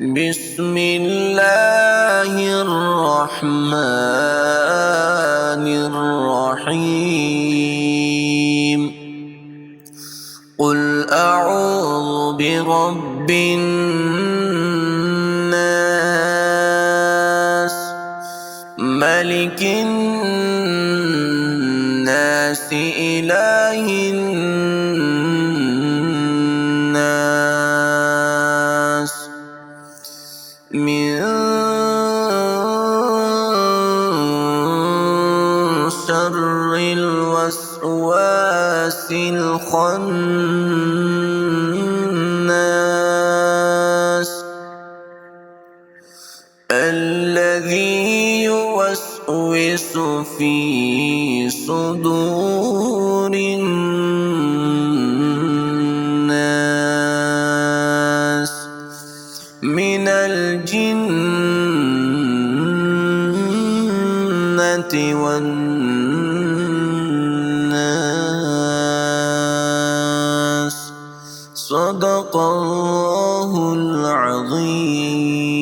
بسم الله الرحمن الرحيم قل أعوذ برب الناس ملك الناس إله الناس من شر الوسواس الخناس الذي يوسوس في صدور الناس من الجنة والناس صدق الله العظيم.